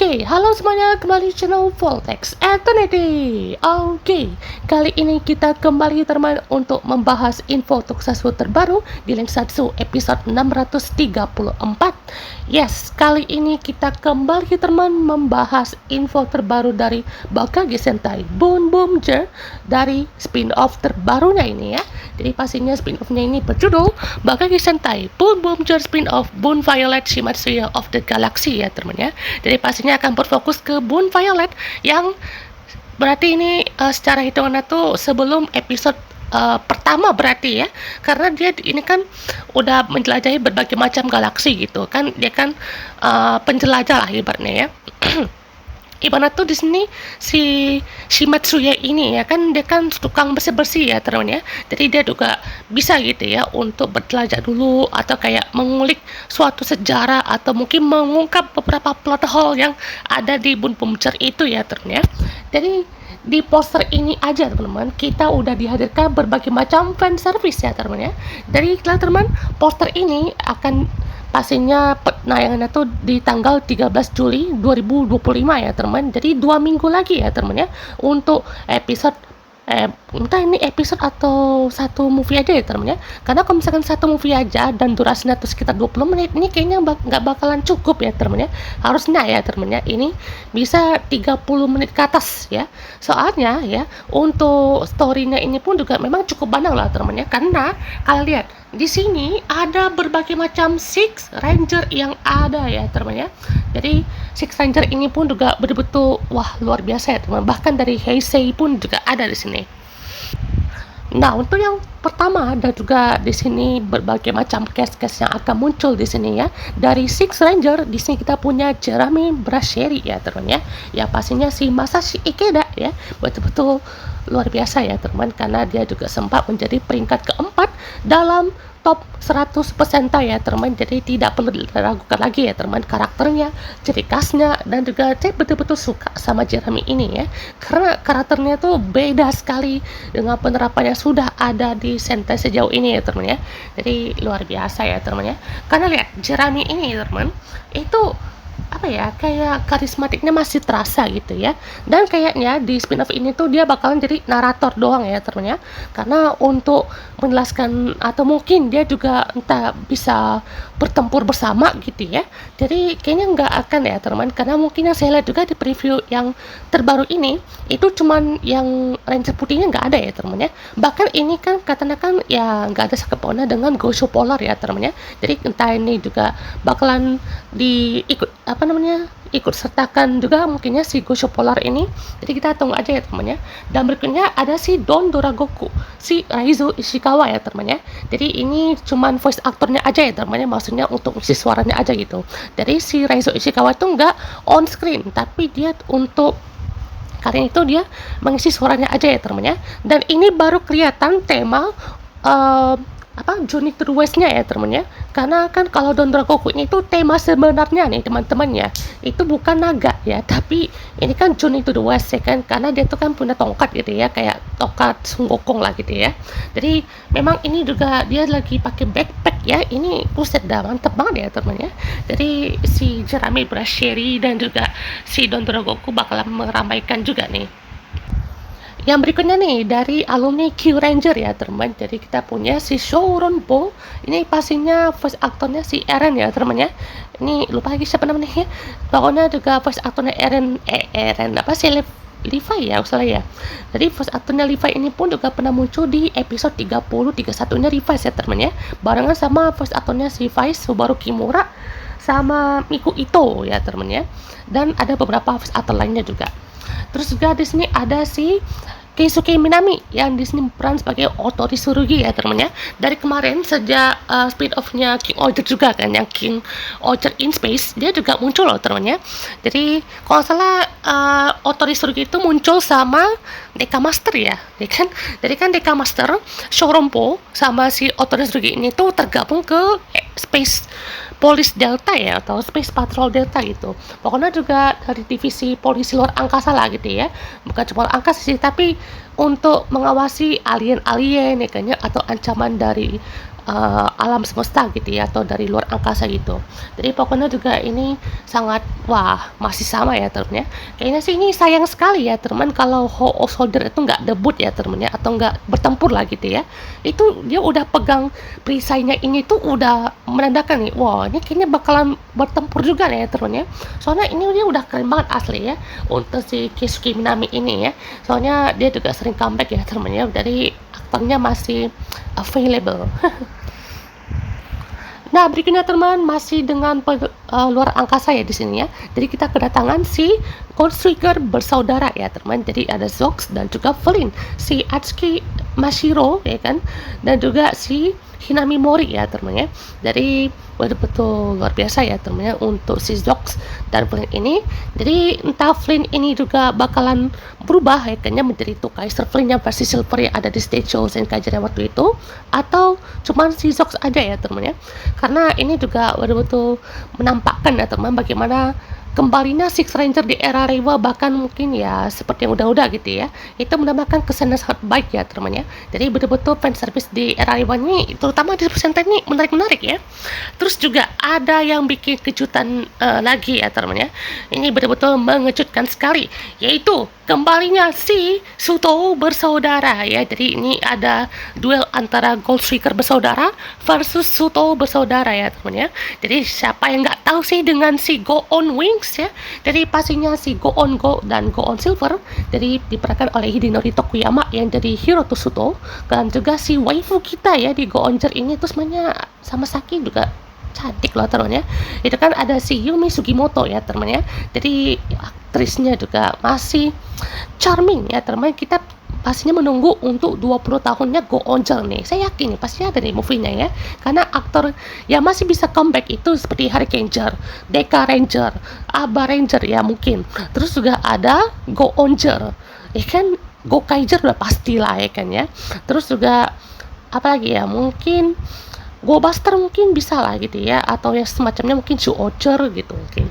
Oke, halo semuanya, kembali channel Voltex Eternity. Oke, kali ini kita kembali teman untuk membahas info tokusatsu terbaru di Densetsu episode 634. Yes, kali ini kita kembali teman membahas info terbaru dari Bakage Sentai Boom Boom Ger dari spin-off terbarunya ini ya. Jadi pastinya spin-offnya ini berjudul Bakage Sentai Boom Boom Ger spin-off Boon Violet Shimatsuya of the Galaxy ya teman ya. Jadi pastinya akan berfokus ke Boon Violet yang berarti ini secara hitungannya tuh sebelum episode pertama berarti ya, karena dia ini kan udah menjelajahi berbagai macam galaksi gitu kan, dia kan penjelajah lah ibaratnya ya. Ibarat tuh di sini si Shimatsuya ini ya kan, dia kan tukang bersih-bersih ya teman ya. Jadi dia juga bisa gitu ya untuk berjelajah dulu atau kayak mengulik suatu sejarah atau mungkin mengungkap beberapa plot hole yang ada di Boon Boom Ger itu ya teman ya. Jadi di poster ini aja teman-teman kita udah dihadirkan berbagai macam fan service ya teman ya. Dari teman poster ini akan pastinya penayangannya tuh di tanggal 13 Juli 2025 ya teman. Jadi 2 minggu lagi ya teman ya untuk episode entah ini episode atau satu movie aja ya teman ya. Karena kalau misalkan satu movie aja dan durasinya tuh sekitar 20 menit, ini kayaknya nggak bakalan cukup ya teman ya. Harusnya ya teman ya ini bisa 30 menit ke atas ya. Soalnya ya untuk story-nya ini pun juga memang cukup banyak lah teman ya. Karena kalian lihat di sini ada berbagai macam Six Ranger yang ada ya teman ya. Jadi Six Ranger ini pun juga betul-betul wah luar biasa ya teman. Bahkan dari Heisei pun juga ada di sini. Nah, untuk yang pertama ada juga di sini berbagai macam cast-cast yang akan muncul di sini ya. Dari Six Ranger di sini kita punya Jeremy Brasheari ya teman ya. Ya pastinya si Masashi Ikeda ya. Betul-betul luar biasa ya teman, karena dia juga sempat menjadi peringkat keempat dalam top 100 peserta ya teman. Jadi tidak perlu diragukan lagi ya teman, karakternya, ciri khasnya, dan juga saya betul-betul suka sama Jeremy ini ya, karena karakternya tuh beda sekali dengan penerapan yang sudah ada di Sentai sejauh ini ya teman ya. Jadi luar biasa ya teman ya, karena lihat Jeremy ini teman itu apa ya, kayak karismatiknya masih terasa gitu ya. Dan kayaknya di spin-off ini tuh dia bakalan jadi narator doang ya teman ya, karena untuk menjelaskan atau mungkin dia juga entah bisa bertempur bersama gitu ya. Jadi kayaknya nggak akan ya teman, karena mungkin yang saya lihat juga di preview yang terbaru ini itu cuman yang Ranger putihnya nggak ada ya teman ya. Bahkan ini kan katanya kan ya nggak ada sakepona dengan Gosho Polar ya teman ya. Jadi entah ini juga bakalan ikut sertakan juga mungkinnya si Gosho Polar ini. Jadi kita tunggu aja ya teman ya. Dan berikutnya ada si Don Doragoku, si Raizo Ishikawa ya teman ya. Jadi ini cuman voice aktornya aja ya teman ya, maksudnya untuk isi suaranya aja gitu. Jadi si Raizo Ishikawa itu nggak on screen, tapi dia untuk kali itu dia mengisi suaranya aja ya teman ya. Dan ini baru kelihatan tema Journey to the West-nya ya teman ya. Karena kan kalau Don Doragoku ini tuh tema sebenarnya nih teman-teman ya, itu bukan naga ya, tapi ini kan Journey to the West ya kan, karena dia tuh kan punya tongkat gitu ya, kayak tongkat Sun Gokong lah gitu ya. Jadi memang ini juga dia lagi pakai backpack ya, ini buset dah mantep banget ya teman ya. Jadi si Jeremy Brasheari dan juga si Don Doragoku bakalan meramaikan juga nih. Yang berikutnya nih dari alumni Q Ranger ya teman. Jadi kita punya si Shouron Bo. Ini pastinya voice aktornya si Eren ya teman ya. Ini lupa lagi siapa namanya ya. Pokoknya juga voice aktornya Eren apa sih, Levi ya salah ya. Jadi voice aktornya Levi ini pun juga pernah muncul di episode 31 nya Levi ya teman ya. Barengan sama voice aktornya si Vice Subaru Kimura sama Miku Ito ya teman ya. Dan ada beberapa voice aktor lainnya juga. Terus juga di sini ada si Keisuke Minami yang di sini peran sebagai Otori Tsurugi ya teman ya. Dari kemarin sejak spin-off-nya King Order juga kan, yang King Order in Space, dia juga muncul loh teman ya. Jadi kalau salah Otori Tsurugi itu muncul sama Deka Master ya kan. Jadi kan Deka Master Shorompo sama si Otori Tsurugi ini tuh tergabung ke Space Police Delta ya, atau Space Patrol Delta gitu. Pokoknya juga dari divisi polisi luar angkasa lah gitu ya. Bukan cuma angkasa sih, tapi untuk mengawasi alien-alien ya kan ya, atau ancaman dari alam semesta gitu ya, atau dari luar angkasa gitu. Jadi pokoknya juga ini sangat wah, masih sama ya temen ya. Kayaknya sih ini sayang sekali ya teman kalau Soldier itu nggak debut ya temen ya, atau nggak bertempur lah gitu ya. Itu dia udah pegang perisainya ini tuh udah menandakan nih, wah ini kayaknya bakalan bertempur juga nih ya temen ya. Soalnya ini dia udah keren banget asli ya untuk si Keisuke Minami ini ya. Soalnya dia juga sering comeback ya temen ya, dari aktornya masih available. Nah, berikutnya teman masih dengan luar angkasa ya di sini ya. Jadi kita kedatangan si Gold Striker bersaudara ya teman. Jadi ada Zox dan juga Flynn, si Atsuki Mashiro ya kan, dan juga si Hinami Mori ya teman ya. Jadi betul-betul luar biasa ya teman ya untuk si Zox dan Flynn ini. Jadi entah Flynn ini juga bakalan berubah ya kayaknya menjadi tuh Kaiser Flynn yang versi silver yang ada di stage show Zenkaiger waktu itu, atau cuman si Zox aja ya teman ya. Karena ini juga betul-betul menampakkan ya teman bagaimana kembalinya Six Ranger di era Reiwa, bahkan mungkin ya seperti yang udah-udah gitu ya, itu menambahkan kesan yang sangat baik ya teman ya. Jadi betul-betul fan service di era Reiwa ini terutama di presenter ini menarik-menarik ya. Terus juga ada yang bikin kejutan lagi ya teman ya, ini betul-betul mengejutkan sekali, yaitu kembalinya si Suto bersaudara ya. Jadi ini ada duel antara Gold Striker bersaudara versus Suto bersaudara ya teman ya. Jadi siapa yang nggak tahu sih dengan si Go On Wings ya. Jadi pastinya si Go On Go dan Go On Silver jadi diperankan oleh Hidenori Tokuyama yang jadi hero to Suto, dan juga si waifu kita ya di Go Onger ini tuh semuanya sama Saki juga cantik loh teman ya. Itu kan ada si Yumi Sugimoto ya teman ya. Jadi aktrisnya juga masih charming ya teman. Kita pastinya menunggu untuk 20 tahunnya Go Onger nih. Saya yakin nih pasti ada nih movie-nya ya. Karena aktor yang masih bisa comeback itu seperti Hurricaneer, Deka Ranger, Aba Ranger ya mungkin. Terus juga ada Go Onger. Ya kan Go Kaiser udah pastilah ya kan ya. Terus juga apa lagi ya, mungkin Go Buster mungkin bisa lah gitu ya, atau yang semacamnya mungkin Shuocher gitu mungkin.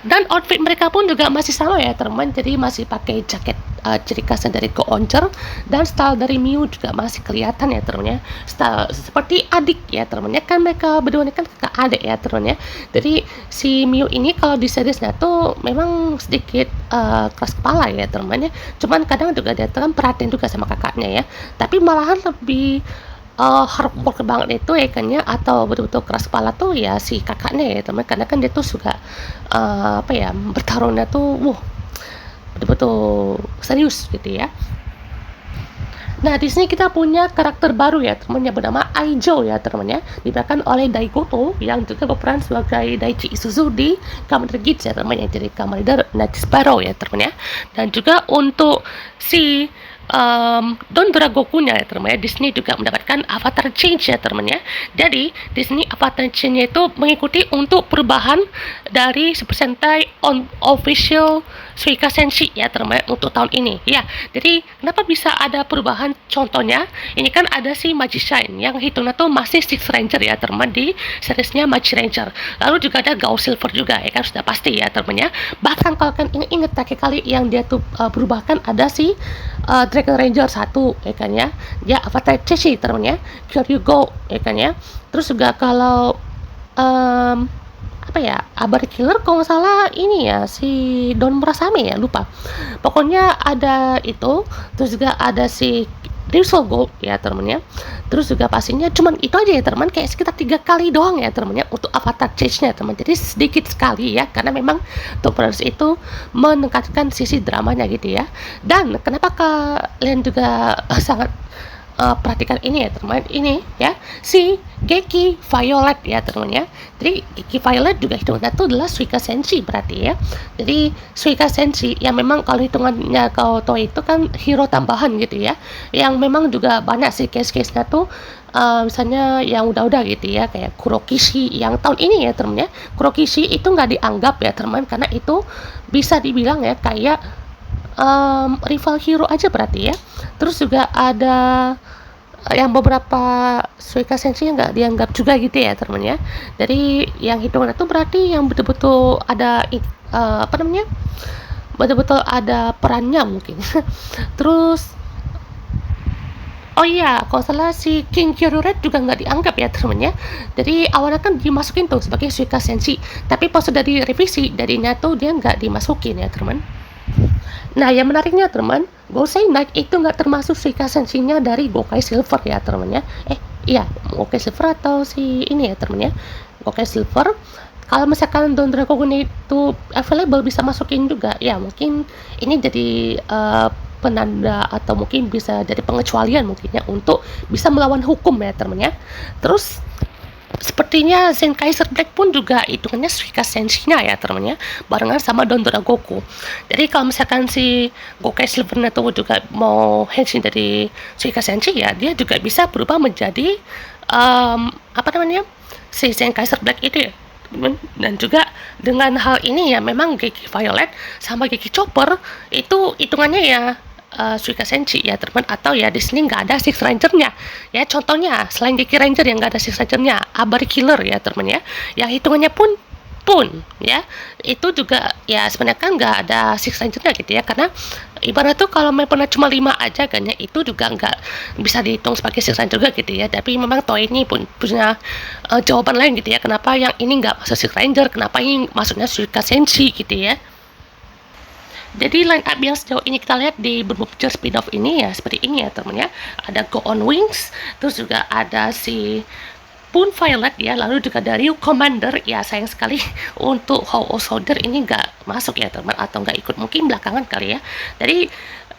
Dan outfit mereka pun juga masih sama ya teman, jadi masih pakai jaket ciri khasnya dari Go Onger, dan style dari Miu juga masih kelihatan ya teman ya, style seperti adik ya teman ya, kan mereka berdua ini kan kakak adik ya teman ya. Jadi si Miu ini kalau di seriesnya tuh memang sedikit keras kepala ya teman ya, cuman kadang juga dia kan perhatian juga sama kakaknya ya, tapi malahan lebih hard work banget itu ya kan ya, atau betul-betul keras kepala tuh ya si kakaknya ya teman, karena kan dia tuh suka apa ya, bertarungnya tuh betul-betul serius gitu ya. Nah, di sini kita punya karakter baru ya teman yang bernama Aijo ya teman ya, diperankan oleh Daigoto yang juga berperan sebagai Daichi Isuzu di Kamen Rider Geats ya teman, yang jadi Kamen Rider Night Sparrow ya teman ya. Dan juga untuk si Don Dragoku-nya ya teman ya, di sini juga mendapatkan avatar change ya teman ya. Jadi di sini avatar change-nya itu mengikuti untuk perubahan dari Super Sentai official Suika Senshi ya teman untuk tahun ini ya. Jadi kenapa bisa ada perubahan, contohnya ini kan ada si Magician yang hitungnya tuh masih Six Ranger ya teman di seriesnya Magi Ranger. Lalu juga ada Gao Silver juga ya kan, sudah pasti ya teman ya. Bahkan kalau kan ingat terakhir kali yang dia tuh berubah kan ada si Dragon Ranger 1 ya kan ya, dia avatar Cheshi teman ya, Kyoryu Go ya kan ya. Terus juga kalau apa ya, Abar Killer kalau nggak salah ini ya si Don Murasame ya, lupa pokoknya ada itu. Terus juga ada si Diesel Gold ya teman ya. Terus juga pastinya cuman itu aja ya teman, kayak sekitar 3 kali doang ya teman ya untuk avatar change-nya teman, jadi sedikit sekali ya, karena memang Tom Brothers itu meningkatkan sisi dramanya gitu ya. Dan kenapa kalian juga sangat perhatikan ini ya teman, ini ya si Geki Violet ya teman ya. Jadi Geki Violet juga hitungannya itu adalah Suika Senshi berarti ya. Jadi Suika Senshi yang memang kalau hitungannya kau tahu itu kan hero tambahan gitu ya, yang memang juga banyak sih case-case-nya tuh misalnya yang udah-udah gitu ya, kayak Kurokishi yang tahun ini ya teman ya. Kurokishi itu nggak dianggap ya teman, karena itu bisa dibilang ya kayak rival hero aja berarti ya. Terus juga ada yang beberapa Suika Senshi yang nggak dianggap juga gitu ya teman ya. Jadi yang hitungan itu berarti yang betul-betul ada apa namanya, betul-betul ada perannya mungkin. Terus Oh iya, kalau salah si King Kyurem juga nggak dianggap ya teman ya. Jadi awalnya kan dimasukin tuh sebagai Suika Senshi, tapi pas sudah direvisi jadinya tuh dia nggak dimasukin ya teman. Nah yang menariknya teman, Gosei Knight itu nggak termasuk Suika Senshi-nya dari Gokai Silver ya teman ya. Iya, Gokai Silver atau si ini ya teman ya. Gokai Silver. Kalau misalkan Don Dragon itu available bisa masukin juga, ya mungkin ini jadi penanda atau mungkin bisa jadi pengecualian mungkin ya untuk bisa melawan hukum ya teman ya. Terus sepertinya Zenkaiser Black pun juga hitungannya Suika Senshi-nya ya teman ya, barengan sama Don Goku. Jadi kalau misalkan si Gokai Silver itu juga mau henshin dari Suika Senshi ya, dia juga bisa berubah menjadi apa namanya si Zenkaiser Black itu ya. Dan juga dengan hal ini ya memang Geki Violet sama Geki Chopper itu hitungannya ya Suika Senshi ya teman, atau ya di sini nggak ada Six Ranger-nya ya. Contohnya selain Geki Ranger yang nggak ada Six Ranger-nya, Abari Killer ya teman ya, yang hitungannya pun ya itu juga ya sebenarnya kan nggak ada Six Ranger-nya gitu ya, karena ibarat tuh kalau main pernah cuma 5 aja kan ya, itu juga nggak bisa dihitung sebagai Six Ranger juga gitu ya. Tapi memang Toei ini pun punya jawaban lain gitu ya, kenapa yang ini nggak masuk Six Ranger, kenapa ini masuknya Suika Senshi gitu ya. Jadi line up yang sejauh ini kita lihat di Bunbubcher spin-off ini ya seperti ini ya teman ya. Ada Go On Wings, terus juga ada si Pun Violet ya, lalu juga dari Commander ya. Sayang sekali untuk How Soldier ini nggak masuk ya teman, atau nggak ikut, mungkin belakangan kali ya. Jadi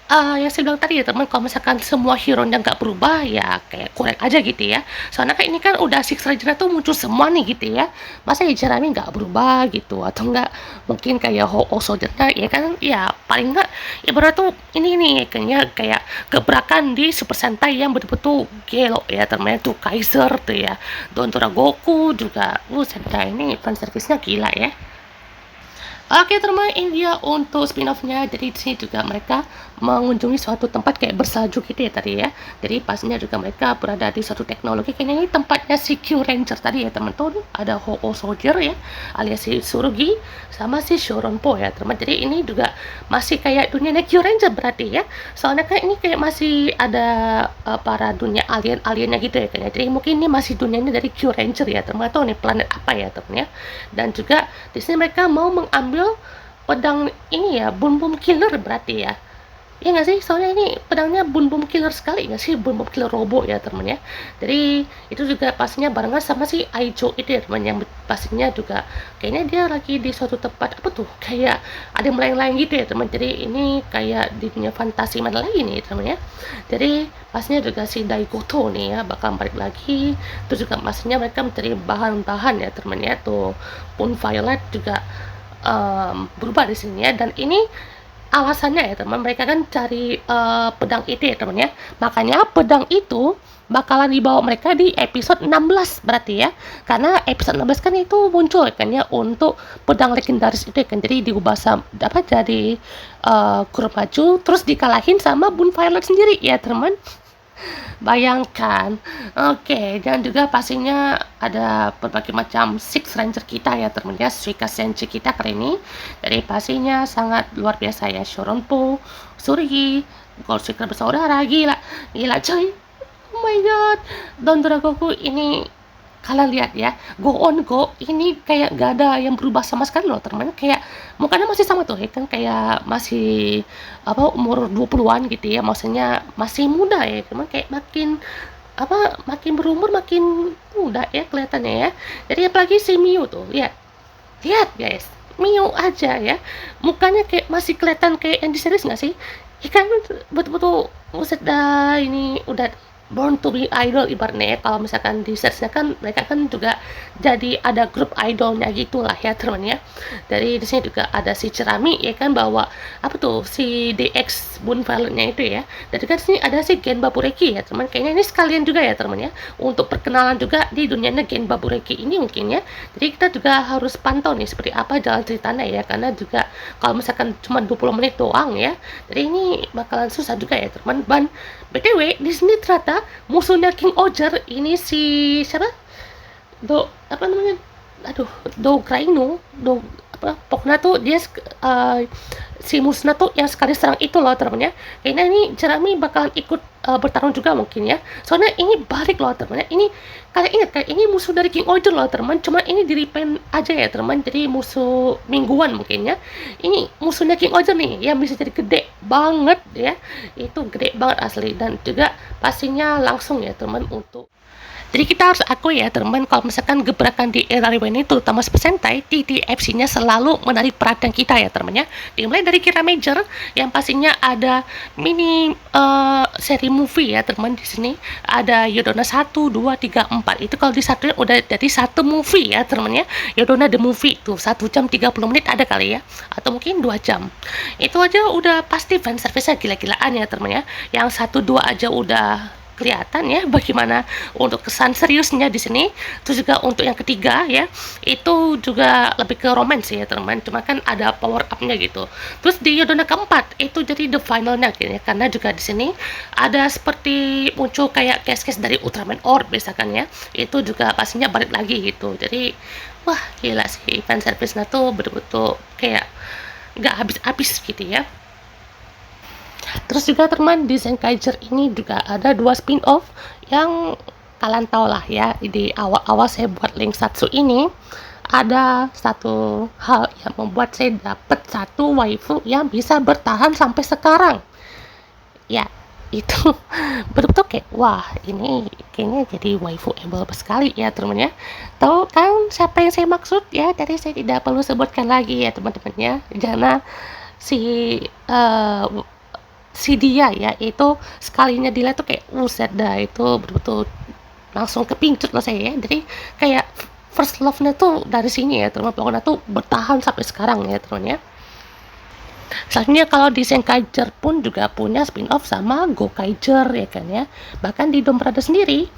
yang saya bilang tadi ya teman, kalau misalkan semua hero-nya nggak berubah ya kayak kurang aja gitu ya. Soalnya kan ini kan udah Six Ranger tuh muncul semua nih gitu ya, masa ya Jeremy nggak berubah gitu, atau nggak mungkin kayak Ho Soldier-nya ya kan, ya paling nggak ibarat tuh ini nih kayaknya kayak gebrakan di Super Sentai yang betul-betul gelo ya teman, tuh Kaiser tuh ya, Don Goku juga Sentai ini fan service-nya gila ya. Oke teman, ini dia untuk spin-off-nya. Jadi di sini juga mereka mengunjungi suatu tempat kayak bersalju gitu ya tadi ya. Jadi pastinya juga mereka berada di suatu teknologi. Kayaknya ini tempatnya si Q Ranger tadi ya teman. Tuh ada Ho Soldier ya, alias si Surugi sama si Shoronpo ya teman. Jadi ini juga masih kayak dunia Q Ranger berarti ya. Soalnya kan ini kayak masih ada para dunia alien-aliennya gitu ya kayaknya. Jadi mungkin ini masih dunianya dari Q Ranger ya teman. Atau nih planet apa ya teman ya. Dan juga di sini mereka mau mengambil pedang ini ya, Boom Boom Killer berarti ya. Ya nggak sih? Soalnya ini pedangnya Boom Boom Killer sekali nggak sih? Boom Boom Killer Robo ya teman ya. Jadi itu juga pastinya barengan sama si Aijo itu ya teman, yang pastinya juga kayaknya dia lagi di suatu tempat apa tuh, kayak ada yang melayang-layang gitu ya teman. Jadi ini kayak di dunia fantasi mana lagi nih teman ya. Jadi pastinya juga si Daigoto nih ya bakal balik lagi. Terus juga pastinya mereka mencari bahan-bahan ya teman ya. Tuh pun Violet juga berubah di sini ya, dan ini alasannya ya teman, mereka kan cari pedang itu ya teman ya, makanya pedang itu bakalan dibawa mereka di episode 16 berarti ya, karena episode 16 kan itu muncul kan ya untuk pedang legendaris itu kan, jadi diubah apa jadi Kuromaju terus dikalahin sama Bun Violet sendiri ya teman. Bayangkan. Oke, dan juga pastinya ada berbagai macam Six Ranger kita ya teman ya, Suika Senshi kita kali ini. Jadi pastinya sangat luar biasa ya, Shoronpo, Surigi, Gold Seeker bersaudara, gila coy. Oh my god, Don Goku ini kalian lihat ya, Go On Go ini kayak gak ada yang berubah sama sekali loh teman, kayak mukanya masih sama tuh ya kan, kayak masih apa umur 20-an gitu ya, maksudnya masih muda ya teman, kayak makin berumur makin muda ya kelihatannya ya. Jadi apalagi si Miu tuh, lihat guys, Miu aja ya mukanya kayak masih kelihatan kayak yang di series nggak sih, ikan betul-betul udah ini udah born to be idol ibaratnya ya. Kalau misalkan di search-nya kan mereka kan juga jadi ada grup idolnya gitulah ya teman ya. Dari di sini juga ada si Cerami ya kan, bawa apa tuh si DX Bun Violet-nya itu ya. Dan juga di sini ada si Gen Babureki ya teman, kayaknya ini sekalian juga ya teman ya, untuk perkenalan juga di dunianya Gen Babureki ini mungkin ya. Jadi kita juga harus pantau nih seperti apa jalan ceritanya ya, karena juga kalau misalkan cuma 20 menit doang ya, jadi ini bakalan susah juga ya teman. BTW di sini ternyata musuhnya King Oger ini si siapa? Apa namanya? Do Graino, pokoknya tuh dia si Musna tuh yang sekali serang itu loh temennya. Kayaknya ini Jeremy bakalan ikut bertarung juga mungkin ya. Soalnya ini balik loh temennya. Ini kalian ingat kan ini musuh dari King Oger loh teman. Cuma ini di repaint aja ya teman. Jadi musuh mingguan mungkin ya. Ini musuhnya King Oger nih yang bisa jadi gede banget ya. Itu gede banget asli dan juga pastinya langsung ya teman untuk. Jadi kita harus akui ya teman, kalau misalkan gebrakan di era rewind ini terutama Super Sentai, TTFC-nya selalu menarik perhatian kita ya teman ya. Dimulai dari Kira Major yang pastinya ada mini seri movie ya teman di sini. Ada Yodona 1, 2, 3, 4. Itu kalau disatuin udah jadi satu movie ya teman ya. Yodona the movie tuh 1 jam 30 menit ada kali ya. Atau mungkin 2 jam. Itu aja udah pasti fan service-nya gila-gilaan ya teman ya. Yang 1 2 aja udah kelihatan ya bagaimana untuk kesan seriusnya di sini. Terus juga untuk yang ketiga ya itu juga lebih ke romance ya teman, cuma kan ada power up-nya gitu. Terus di Yodona keempat itu jadi the finalnya gitu ya, karena juga di sini ada seperti muncul kayak case-case dari Ultraman Orb misalkan ya, itu juga pastinya balik lagi gitu. Jadi wah gila sih, fan service-nya tuh betul-betul kayak nggak habis-habis gitu ya. Terus juga teman di Zenkaiger ini juga ada 2 spin-off yang kalian tahu lah ya, di awal-awal saya buat link Satsu ini ada satu hal yang membuat saya dapat satu waifu yang bisa bertahan sampai sekarang ya. Itu betul-betul kayak wah ini kayaknya jadi waifu able sekali ya teman ya. Tahu kan siapa yang saya maksud ya, tadi saya tidak perlu sebutkan lagi ya teman-teman ya, karena si dia ya itu sekalinya dilihat tuh kayak uset dah, itu betul-betul langsung kepincut lah saya ya. Jadi kayak first love-nya tuh dari sini ya teman, pokoknya tuh bertahan sampai sekarang ya teman ya. Selanjutnya kalau di Zenkaiger pun juga punya spin-off sama Gokaiger ya kan ya. Bahkan di Dombrada sendiri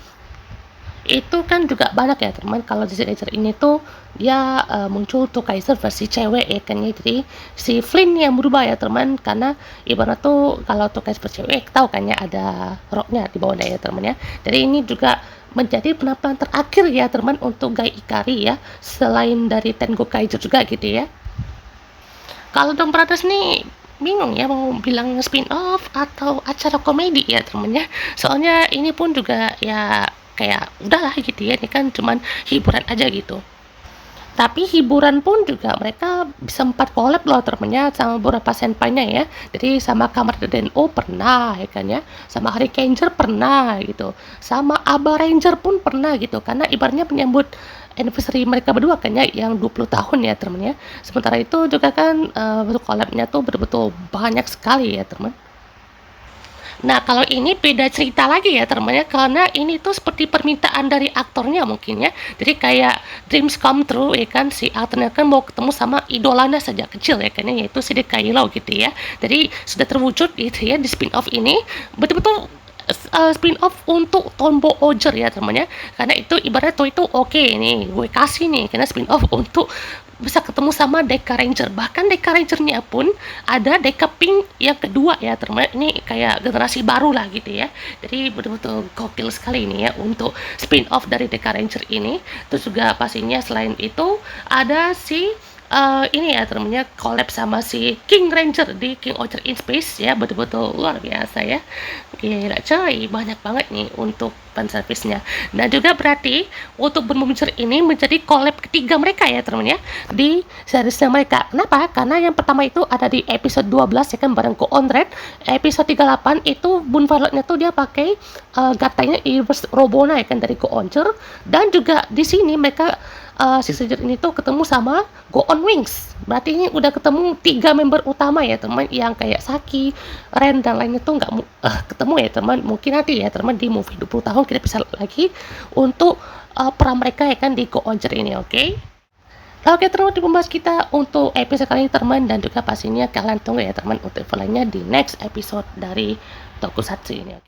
itu kan juga banyak ya teman. Kalau di Zenkaiger ini tuh dia muncul tuh Kaiser versi cewek ya kan ya. Jadi si Flynn yang berubah ya teman, karena ibarat tuh kalau tuh Kaiser versi cewek tahu kan ya ada roknya di bawahnya ya teman ya. Jadi ini juga menjadi penampilan terakhir ya teman untuk Gai Ikari ya, selain dari Tengo Kaiser juga gitu ya. Kalau Dom Brothers nih bingung ya mau bilang spin-off atau acara komedi ya temen ya. Soalnya ini pun juga ya kayak udahlah gitu ya, ini kan cuman hiburan aja gitu. Tapi hiburan pun juga mereka sempat collab loh temennya sama beberapa senpainya ya. Jadi sama Kamar Deno pernah ya kan ya, sama Hurricaneer pernah gitu, sama Aba Ranger pun pernah gitu, karena ibaratnya menyambut anniversary mereka berdua kan ya yang 20 tahun ya temen ya. Sementara itu juga kan bentuk collabnya tuh betul-betul banyak sekali ya temen. Nah, kalau ini beda cerita lagi ya teman-teman, karena ini tuh seperti permintaan dari aktornya mungkin ya. Jadi kayak dreams come true ya kan, si aktornya kan mau ketemu sama idolanya sejak kecil ya kan, yaitu si Kailo gitu ya. Jadi sudah terwujud gitu ya di spin-off ini. Betul-betul spin-off untuk Tombo Oger ya teman-teman ya. Karena itu ibaratnya tuh itu oke nih, gue kasih nih karena spin-off untuk bisa ketemu sama Deka Ranger. Bahkan Deka Rangernya pun ada Deka Pink yang kedua ya teman, ini kayak generasi baru lah gitu ya. Jadi betul-betul gokil sekali ini ya untuk spin off dari Deka Ranger ini. Terus juga pastinya selain itu ada si ini ya temennya collab sama si King Ranger di King Oger in Space ya, betul-betul luar biasa ya. Gila coy, banyak banget nih untuk fan service-nya. Dan juga berarti untuk Bermuncul ini menjadi collab ketiga mereka ya teman-teman ya di seriesnya mereka. Kenapa? Karena yang pertama itu ada di episode 12 ya kan bareng Go On Red. Episode 38 itu Bun Violet-nya tuh dia pakai gatanya Reverse Robona ya kan dari Go Oncer. Dan juga di sini mereka si Sager ini tuh ketemu sama Go On Wings. Berarti ini udah ketemu 3 member utama ya teman, yang kayak Saki, Ren dan lainnya tuh nggak ketemu ya teman. Mungkin nanti ya teman di movie 20 tahun kita bisa lagi untuk peran mereka ya kan di Go Oncer ini, oke? Oke, terus di pembahas kita untuk episode kali ini teman, dan juga pastinya kalian tunggu ya teman untuk info lainnya di next episode dari Tokusatsu ini. Okay?